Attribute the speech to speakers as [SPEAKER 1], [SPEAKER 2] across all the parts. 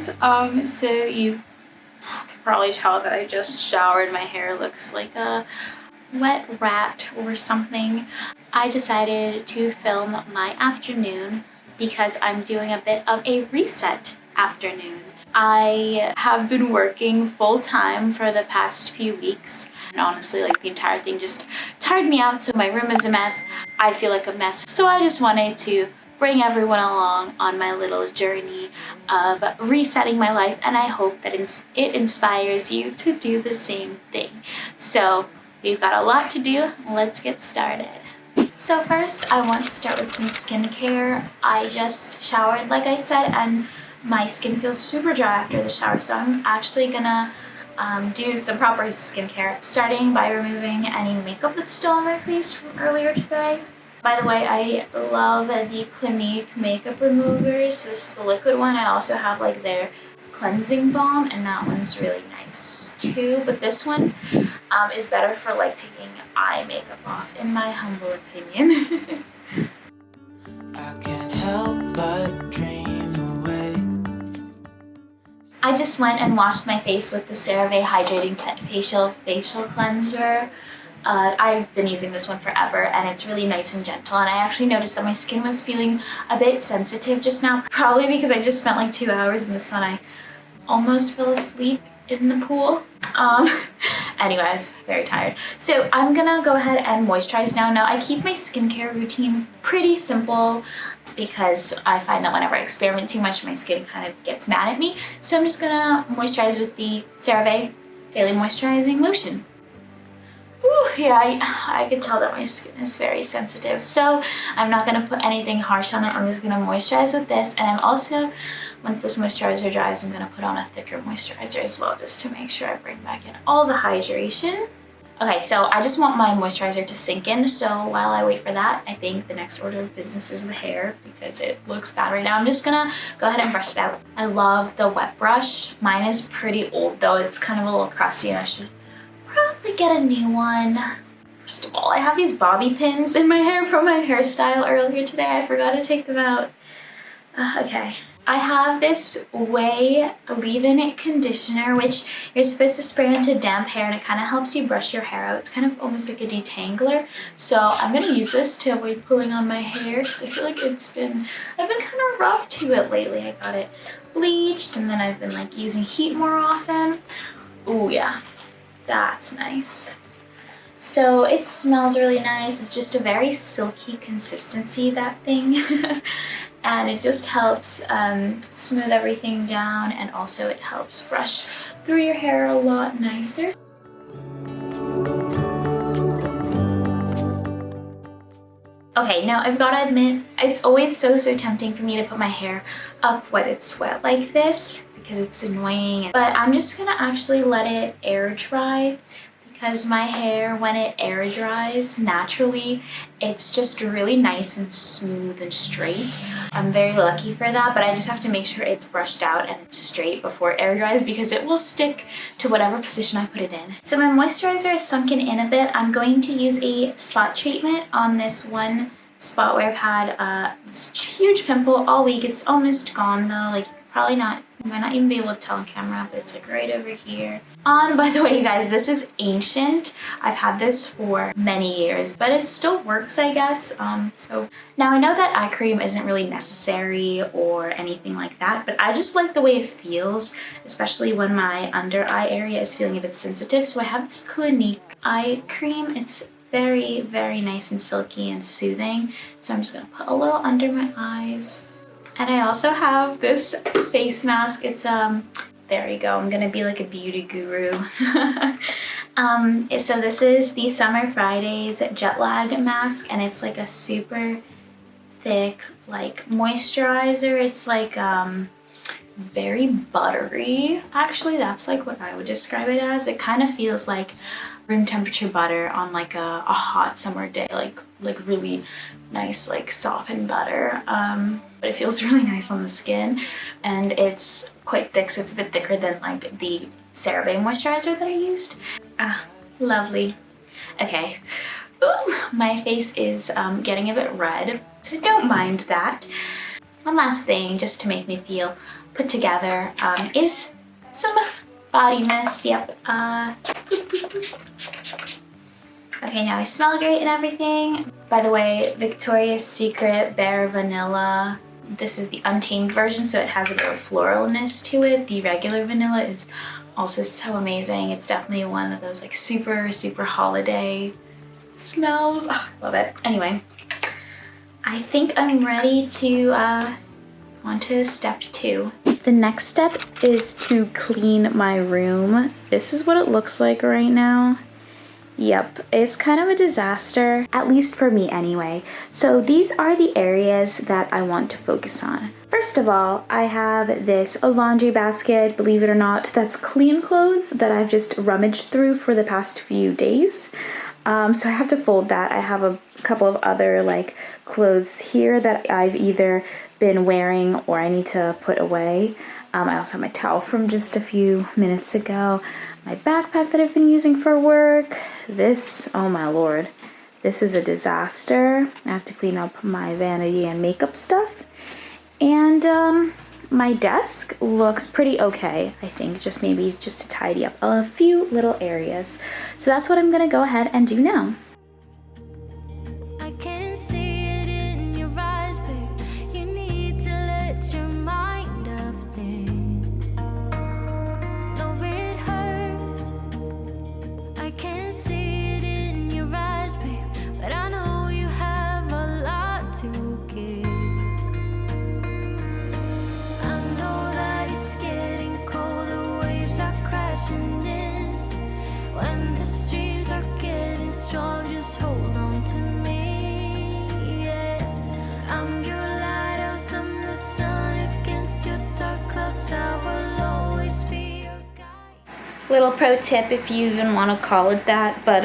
[SPEAKER 1] guys, so you can probably tell that I just showered. My hair looks like a wet rat or something. I decided to film my afternoon because I'm doing a bit of a reset afternoon. I have been working full-time for the past few weeks, and honestly, like, the entire thing just tired me out, so my room is a mess. I feel like a mess, so I just wanted to bring everyone along on my little journey of resetting my life, and I hope that it inspires you to do the same thing. So we've got a lot to do. Let's get started. So first, I want to start with some skincare. I just showered, like I said, and my skin feels super dry after the shower, so I'm actually gonna do some proper skincare, starting by removing any makeup that's still on my face from earlier today. By the way, I love the Clinique makeup removers. This is the liquid one. I also have like their cleansing balm, and that one's really nice too. But this one is better for like taking eye makeup off, in my humble opinion. I can't help but dream away. I just went and washed my face with the CeraVe Hydrating Facial Cleanser. I've been using this one forever, and it's really nice and gentle, and I actually noticed that my skin was feeling a bit sensitive just now, probably because I just spent like 2 hours in the sun. I almost fell asleep in the pool. Anyway, I was very tired. So I'm gonna go ahead and moisturize now. Now, I keep my skincare routine pretty simple because I find that whenever I experiment too much, my skin kind of gets mad at me. So I'm just gonna moisturize with the CeraVe Daily Moisturizing Lotion. Ooh, yeah, I can tell that my skin is very sensitive, so I'm not going to put anything harsh on it. I'm just going to moisturize with this, and I'm also, once this moisturizer dries, I'm going to put on a thicker moisturizer as well, just to make sure I bring back in all the hydration. Okay, so I just want my moisturizer to sink in, so while I wait for that, I think the next order of business is the hair, because it looks bad right now. I'm just gonna go ahead and brush it out. I love the wet brush. Mine is pretty old though, it's kind of a little crusty, and I should probably get a new one. First of all, I have these bobby pins in my hair from my hairstyle earlier today. I forgot to take them out. Okay. I have this Way leave-in conditioner, which you're supposed to spray into damp hair, and it kind of helps you brush your hair out. It's kind of almost like a detangler. So I'm going to use this to avoid pulling on my hair, because I feel like I've been kind of rough to it lately. I got it bleached, and then I've been like using heat more often. Ooh, yeah. That's nice. So it smells really nice. It's just a very silky consistency, that thing. And it just helps smooth everything down, and also it helps brush through your hair a lot nicer. Okay, now I've got to admit, it's always so tempting for me to put my hair up when it's wet like this, because it's annoying. But I'm just gonna actually let it air dry, because my hair, when it air dries naturally, it's just really nice and smooth and straight. I'm very lucky for that, but I just have to make sure it's brushed out and it's straight before it air dries, because it will stick to whatever position I put it in. So my moisturizer is sunken in a bit. I'm going to use a spot treatment on this one spot where I've had this huge pimple all week. It's almost gone though. Like, you might not even be able to tell on camera, but it's like right over here. By the way, you guys, this is ancient. I've had this for many years, but it still works, I guess. So now I know that eye cream isn't really necessary or anything like that, but I just like the way it feels, especially when my under eye area is feeling a bit sensitive. So I have this Clinique eye cream. It's very, very nice and silky and soothing. So I'm just gonna put a little under my eyes. And I also have this face mask. It's there you go. I'm gonna be like a beauty guru. So this is the Summer Fridays Jet Lag mask, and it's like a super thick like moisturizer. It's like very buttery. Actually, that's like what I would describe it as. It kind of feels like room temperature butter on like a hot summer day, like really nice, like softened butter. But it feels really nice on the skin, and it's quite thick, so it's a bit thicker than like the CeraVe moisturizer that I used. Lovely. Okay. Ooh, my face is getting a bit red, so don't mind that. One last thing, just to make me feel put together is some body mist. Yep. Okay, now I smell great and everything. By the way, Victoria's Secret Bare Vanilla. This is the untamed version, so it has a bit of floralness to it. The regular vanilla is also so amazing. It's definitely one of those like super, super holiday smells. Oh, I love it. Anyway, I think I'm ready to on to step 2. The next step is to clean my room. This is what it looks like right now. Yep, it's kind of a disaster, at least for me anyway. So these are the areas that I want to focus on. First of all, I have this laundry basket, believe it or not, that's clean clothes that I've just rummaged through for the past few days. So I have to fold that. I have a couple of other like clothes here that I've either been wearing or I need to put away. I also have my towel from just a few minutes ago, my backpack that I've been using for work. This, oh my lord, this is a disaster. I have to clean up my vanity and makeup stuff. And my desk looks pretty okay, I think, just to tidy up a few little areas. So that's what I'm gonna go ahead and do now. Little pro tip, if you even want to call it that, but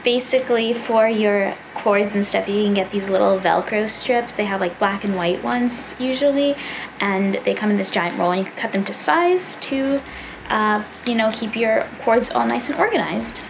[SPEAKER 1] basically for your cords and stuff, you can get these little Velcro strips. They have like black and white ones usually, and they come in this giant roll, and you can cut them to size to, you know, keep your cords all nice and organized.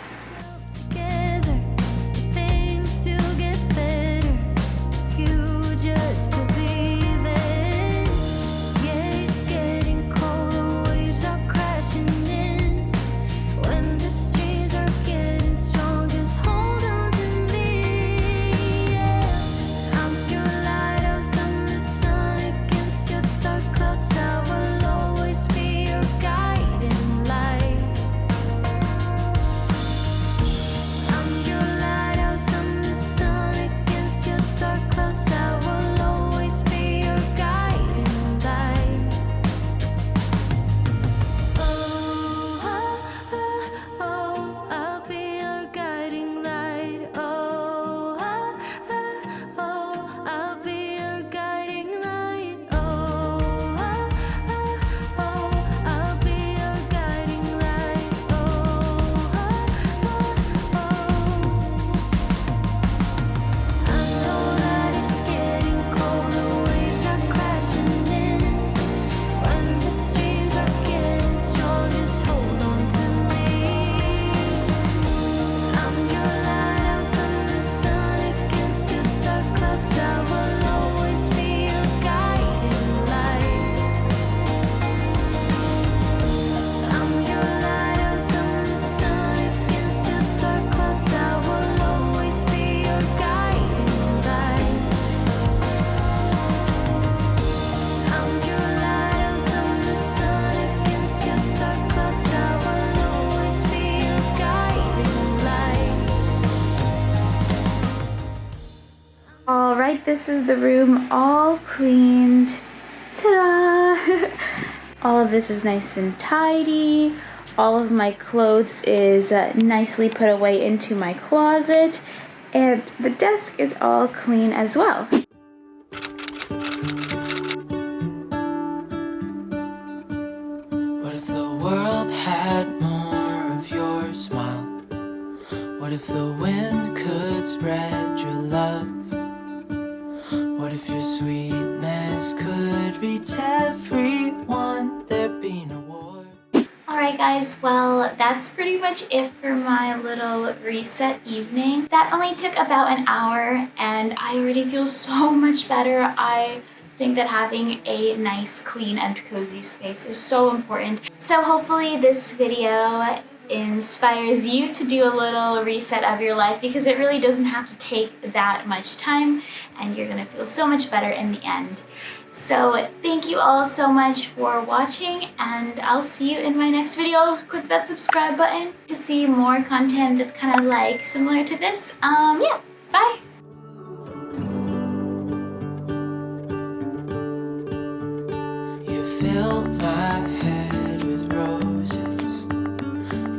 [SPEAKER 1] Alright, this is the room all cleaned. Ta-da! All of this is nice and tidy. All of my clothes is nicely put away into my closet. And the desk is all clean as well.
[SPEAKER 2] What if the world had more of your smile? What if the wind could spread your love? What if your sweetness could reach everyone? There'd be no war.
[SPEAKER 1] Alright guys, well that's pretty much it for my little reset evening. That only took about an hour and I already feel so much better. I think that having a nice, clean, and cozy space is so important. So hopefully this video inspires you to do a little reset of your life, because it really doesn't have to take that much time and you're gonna feel so much better in the end. So thank you all so much for watching, and I'll see you in my next video. Click that subscribe button to see more content that's kind of like similar to this. Yeah, bye!